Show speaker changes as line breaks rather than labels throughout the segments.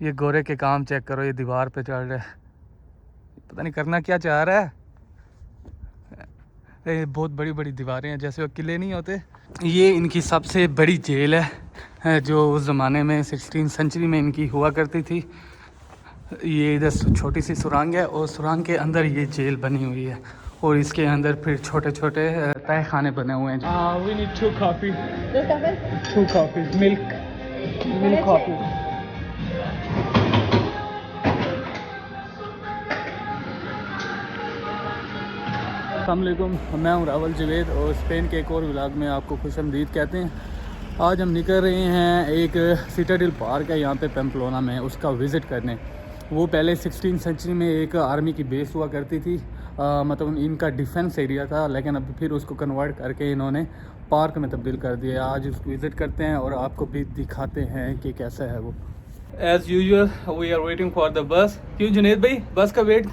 ये गोरे के काम चेक करो, ये दीवार पे चढ़ रहा है, पता नहीं करना क्या चाह रहा है। ये बहुत बड़ी बड़ी दीवारें हैं, जैसे वो किले नहीं होते। ये इनकी सबसे बड़ी जेल है जो उस ज़माने में 16वीं सेंचुरी में इनकी हुआ करती थी। ये इधर छोटी सी सुरंग है और सुरंग के अंदर ये जेल बनी हुई है और इसके अंदर फिर छोटे छोटे तह खाने बने हुए हैं। We need 2 coffee. 2 coffees. Milk coffee. अस्सलामुअलैकुम, मैं हूं रावल जवेद और स्पेन के एक और व्लॉग में आपको खुशामदीद कहते हैं। आज हम निकल रहे हैं एक सिटाडेल पार्क है यहाँ पे पेम्पलोना में, उसका विज़िट करने। वो पहले 16वीं सेंचुरी में एक आर्मी की बेस हुआ करती थी, मतलब इनका डिफेंस एरिया था, लेकिन अब फिर उसको कन्वर्ट करके इन्होंने पार्क में तब्दील कर दिया। आज उसको विज़िट करते हैं और आपको भी दिखाते हैं कि कैसा है वो। As usual we are waiting for the bus. क्यों जुनेद भाई, बस का वेट?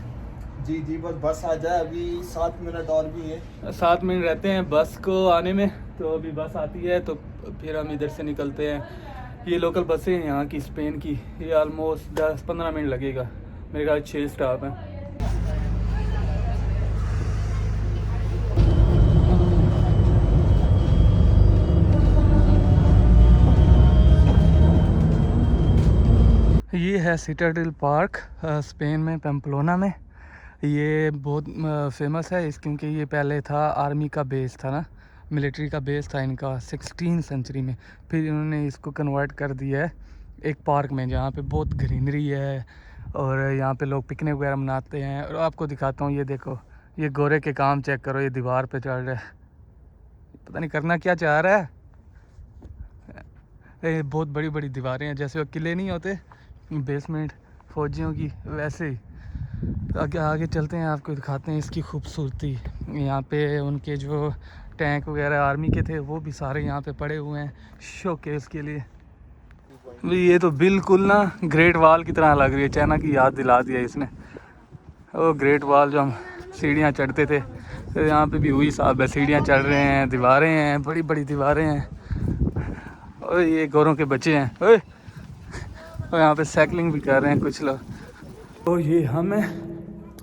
जी बस आ जाए, अभी 7 मिनट और भी है।
7 मिनट रहते हैं बस को आने में, तो अभी बस आती है तो फिर हम इधर से निकलते हैं। ये लोकल बसें हैं यहाँ की, स्पेन की। ये ऑलमोस्ट 10-15 मिनट लगेगा, मेरे ख्याल 6 स्टॉप हैं। ये है सिटाडेल पार्क स्पेन में, पेम्पलोना में। ये बहुत फेमस है क्योंकि ये पहले था आर्मी का बेस था ना, मिलिट्री का बेस था इनका 16वीं सेंचुरी में। फिर इन्होंने इसको कन्वर्ट कर दिया है एक पार्क में, जहाँ पे बहुत ग्रीनरी है और यहाँ पे लोग पिकनिक वगैरह मनाते हैं। और आपको दिखाता हूँ, ये देखो, ये गोरे के काम चेक करो, ये दीवार पे चढ़ रहा है, पता नहीं करना क्या चाह रहा है। ये बहुत बड़ी बड़ी दीवारें हैं, जैसे वो किले नहीं होते बेसमेंट फौजियों की, वैसे ही। आगे आगे चलते हैं, आपको दिखाते हैं इसकी खूबसूरती। यहाँ पे उनके जो टैंक वगैरह आर्मी के थे वो भी सारे यहाँ पे पड़े हुए हैं शोकेस के लिए। ये तो बिल्कुल ना ग्रेट वॉल की तरह लग रही है, चाइना की याद दिला दिया इसने। वो ग्रेट वॉल जो हम सीढ़ियाँ चढ़ते थे, तो यहाँ पे भी वही साहब है, सीढ़ियाँ चढ़ रहे हैं, दीवारें हैं, बड़ी बड़ी दीवारें हैं। और ये गोरों के बच्चे हैं, और यहाँ पे साइकिलिंग भी कर रहे हैं कुछ लोग। तो ये हम हैं,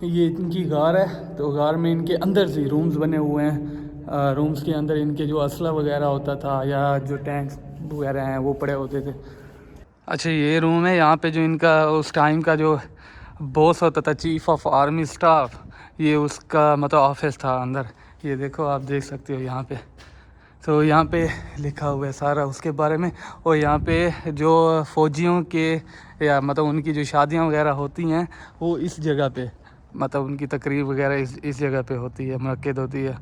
ये इनकी गार है, तो गार में इनके अंदर से रूम्स बने हुए हैं। रूम्स के अंदर इनके जो असला वगैरह होता था या जो टैंक्स वगैरह हैं वो पड़े होते थे। अच्छा, ये रूम है, यहाँ पे जो इनका उस टाइम का जो बॉस होता था, चीफ ऑफ आर्मी स्टाफ, ये उसका मतलब ऑफिस था अंदर। ये देखो, आप देख सकते हो यहाँ पे, तो यहाँ पे लिखा हुआ है सारा उसके बारे में। और यहाँ पे जो फ़ौजियों के या मतलब उनकी जो शादियाँ वगैरह होती हैं वो इस जगह पे, मतलब उनकी तकरीब वगैरह इस जगह पे होती है, मुनक्किद होती है।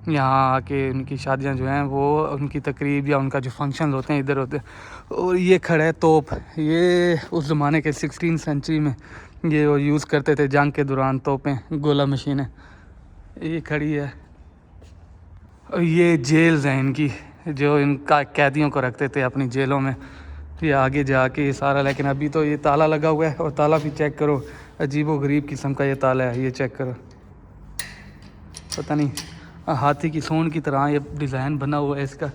यहाँ आके उनकी शादियाँ जो हैं वो उनकी तकरीब या उनका जो फंक्शन होते हैं इधर होते हैं। और ये खड़ा है तोप, ये उस ज़माने के 16वीं सेंचुरी में ये वो यूज़ करते थे जंग के दौरान, तोपें, गोला मशीनें ये खड़ी है। और ये जेल्स हैं इनकी, जो इनका कैदियों को रखते थे अपनी जेलों में। ये आगे जाके ये सारा, लेकिन अभी तो ये ताला लगा हुआ है। और ताला भी चेक करो, अजीबो गरीब किस्म का ये ताला है, ये चेक करो, पता नहीं हाथी की सूंड की तरह ये डिज़ाइन बना हुआ है इसका,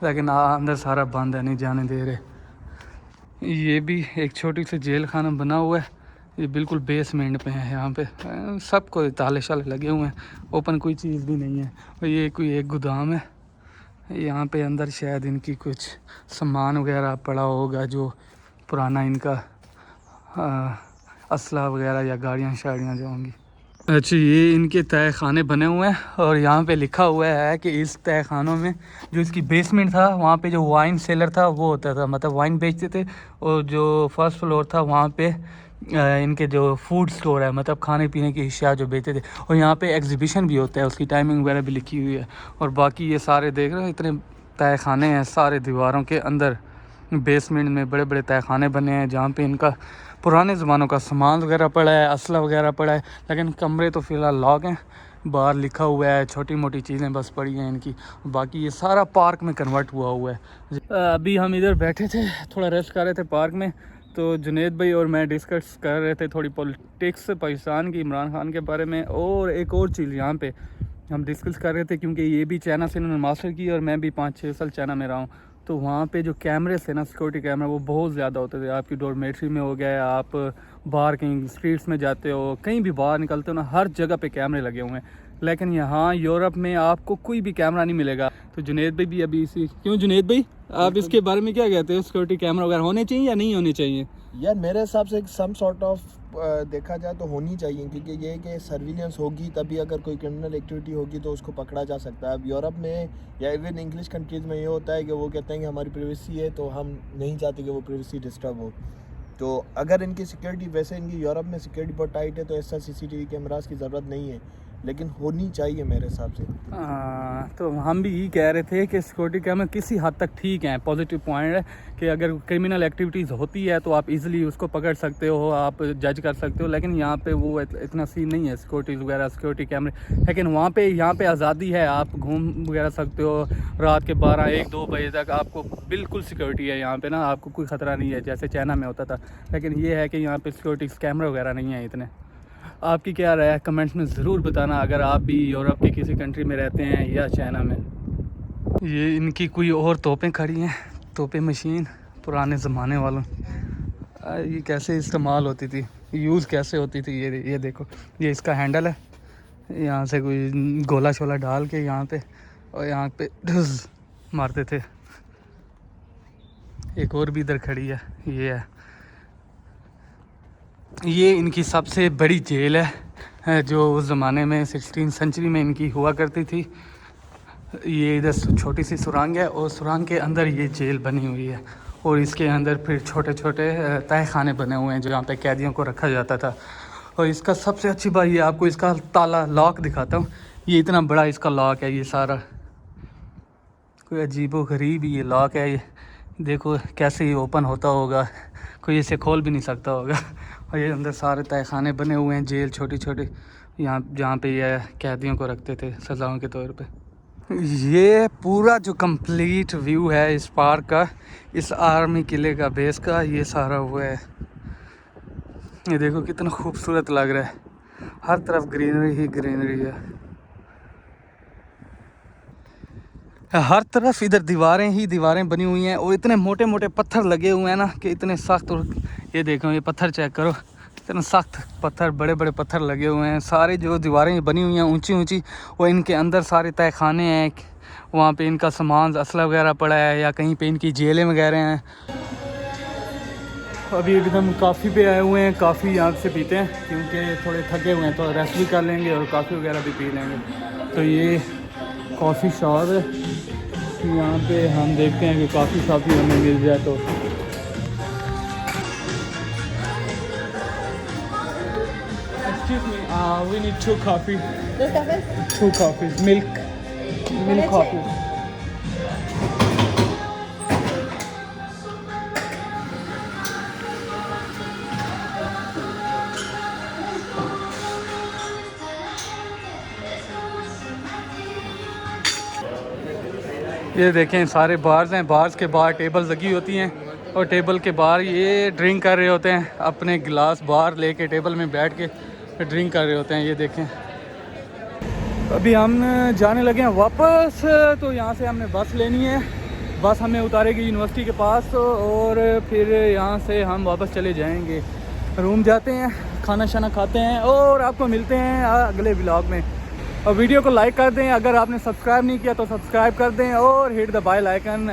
लेकिन अंदर सारा बंद है, नहीं जाने दे रहे। ये भी एक छोटी सी जेल खाना बना हुआ है, ये बिल्कुल बेसमेंट पे है। यहाँ पे सबको ताले शाले लगे हुए हैं, ओपन कोई चीज़ भी नहीं है। और ये कोई एक गोदाम है, यहाँ पे अंदर शायद इनकी कुछ सामान वगैरह पड़ा होगा, जो पुराना इनका असला वगैरह या गाड़ियाँ शाड़ियाँ जो होंगी। अच्छा, ये इनके तय खाने बने हुए हैं और यहाँ पे लिखा हुआ है कि इस तय खानों में जो इसकी बेसमेंट था, वहाँ पे जो वाइन सेलर था वो होता था, मतलब वाइन बेचते थे। और जो फर्स्ट फ्लोर था वहाँ पे इनके जो फूड स्टोर है, मतलब खाने पीने की अशिया जो बेचते थे। और यहाँ पे एग्जीबिशन भी होता है, उसकी टाइमिंग वगैरह भी लिखी हुई है। और बाकी ये सारे देख रहे हो, इतने तय खाने हैं सारे दीवारों के अंदर। बेसमेंट में बड़े बड़े तय खाने बने हैं जहाँ पे इनका पुराने ज़मानों का सामान वगैरह पड़ा है, असला वगैरह पड़ा है। लेकिन कमरे तो फ़िलहाल लॉक हैं, बाहर लिखा हुआ है, छोटी मोटी चीज़ें बस पड़ी हैं इनकी। बाकी ये सारा पार्क में कन्वर्ट हुआ है। अभी हम इधर बैठे थे, थोड़ा रेस्ट कर रहे थे पार्क में, तो जुनेद भाई और मैं डिस्कस कर रहे थे थोड़ी पॉलिटिक्स पाकिस्तान की, इमरान खान के बारे में। और एक और चीज़ यहाँ पे हम डिस्कस कर रहे थे, क्योंकि ये भी चाइना से इन्होंने मास्टर की और मैं भी 5-6 साल चाइना में रहा हूँ। तो वहाँ पे जो कैमरे थे ना, सिक्योरिटी कैमरा, वो बहुत ज़्यादा होते थे। आपकी डॉर्मेट्री में हो गया, आप बाहर कहीं स्ट्रीट्स में जाते हो, कहीं भी बाहर निकलते हो ना, हर जगह पे कैमरे लगे हुए हैं। लेकिन यहाँ यूरोप में आपको कोई भी कैमरा नहीं मिलेगा। तो जुनेद भाई भी अभी इसी, क्यों जुनेद भाई आप इसके बारे में क्या कहते हो? सिक्योरिटी कैमरा वगैरह होने चाहिए या नहीं होने चाहिए?
यार मेरे हिसाब से सम सॉर्ट ऑफ देखा जाए तो होनी चाहिए, क्योंकि ये है कि सर्विलेंस होगी तभी अगर कोई क्रिमिनल एक्टिविटी होगी तो उसको पकड़ा जा सकता है। अब यूरोप में या इवन इंग्लिश कंट्रीज़ में ये होता है कि वो कहते हैं कि हमारी प्राइवेसी है, तो हम नहीं चाहते कि वो प्राइवेसी डिस्टर्ब हो। तो अगर इनकी सिक्योरिटी, वैसे इनकी यूरोप में सिक्योरिटी बहुत टाइट है, तो ऐसा CCTV कैमरास की ज़रूरत नहीं है, लेकिन होनी चाहिए मेरे हिसाब से।
तो हम भी यही कह रहे थे कि सिक्योरिटी कैमरा किसी हद तक ठीक है, पॉजिटिव पॉइंट है कि अगर क्रिमिनल एक्टिविटीज़ होती है तो आप इजीली उसको पकड़ सकते हो, आप जज कर सकते हो। लेकिन यहाँ पे वो इतना सीन नहीं है, सिक्योरिटीज़ वगैरह, सिक्योरिटी कैमरे। लेकिन यहाँ पे आज़ादी है, आप घूम वगैरह सकते हो रात के 12-1-2 बजे तक, आपको बिल्कुल सिक्योरिटी है यहाँ पे ना, आपको कोई ख़तरा नहीं है जैसे चाइना में होता था। लेकिन ये है कि यहाँ पे सिक्योरिटी कैमरे वगैरह नहीं है इतने। आपकी क्या राय है कमेंट्स में ज़रूर बताना, अगर आप भी यूरोप की किसी कंट्री में रहते हैं या चाइना में। ये इनकी कोई और तोपें खड़ी हैं, तोपें मशीन पुराने ज़माने वालों। ये कैसे इस्तेमाल होती थी, यूज़ कैसे होती थी, ये देखो, ये इसका हैंडल है, यहाँ से कोई गोला शोला डाल के यहाँ पे, और यहाँ पे ढुस मारते थे। एक और भी इधर खड़ी है, ये है, ये इनकी सबसे बड़ी जेल है जो उस ज़माने में 16वीं सेंचुरी में इनकी हुआ करती थी। ये इधर छोटी सी सुरंग है और सुरंग के अंदर ये जेल बनी हुई है, और इसके अंदर फिर छोटे छोटे तहखाने बने हुए हैं जहाँ पे कैदियों को रखा जाता था। और इसका सबसे अच्छी बात ये, आपको इसका ताला लॉक दिखाता हूँ। ये इतना बड़ा इसका लॉक है, ये सारा कोई अजीबो गरीब ये लॉक है। ये देखो कैसे ये ओपन होता होगा, कोई इसे खोल भी नहीं सकता होगा। और ये अंदर सारे तहखाने बने हुए हैं, जेल छोटी छोटी, यहाँ जहाँ पे ये कैदियों को रखते थे सज़ाओं के तौर पे। ये पूरा जो कंप्लीट व्यू है इस पार्क का, इस आर्मी किले का बेस का, ये सारा हुआ है। ये देखो कितना खूबसूरत लग रहा है, हर तरफ ग्रीनरी ही ग्रीनरी है, हर तरफ इधर दीवारें ही दीवारें बनी हुई हैं, और इतने मोटे मोटे पत्थर लगे हुए हैं ना कि इतने सख्त। और ये देखो ये पत्थर चेक करो, इतना सख्त पत्थर, बड़े बड़े पत्थर लगे हुए हैं। सारे जो दीवारें बनी हुई हैं ऊंची ऊंची, और इनके अंदर सारे तहखाने हैं, वहाँ पे इनका सामान असला वगैरह पड़ा है, या कहीं पे इनकी जेलें वगैरह हैं। अभी एकदम काफ़ी पे आए हुए हैं, काफ़ी यहाँ से पीते हैं क्योंकि थोड़े थके हुए हैं, तो रेस्ट भी कर लेंगे और कॉफ़ी वगैरह भी पी लेंगे। तो ये कॉफ़ी शॉप है, यहाँ पे हम देखते हैं कि कॉफ़ी शॉप ही हमें मिल जाए। तो Excuse me, we need 2 coffee.
2 cafés.
2 coffees, milk
leche?
coffee. ये देखें सारे बार्स हैं, बार्स के बाहर टेबल लगी होती हैं, और टेबल के बाहर ये ड्रिंक कर रहे होते हैं, अपने गिलास बाहर लेके टेबल में बैठ के ड्रिंक कर रहे होते हैं। ये देखें अभी हम जाने लगे हैं वापस। तो यहाँ से हमने बस लेनी है, बस हमें उतारेगी यूनिवर्सिटी के पास, और फिर यहाँ से हम वापस चले जाएंगे, रूम जाते हैं, खाना शाना खाते हैं, और आपको मिलते हैं अगले व्लॉग में। और वीडियो को लाइक कर दें, अगर आपने सब्सक्राइब नहीं किया तो सब्सक्राइब कर दें, और हिट द बेल आइकन।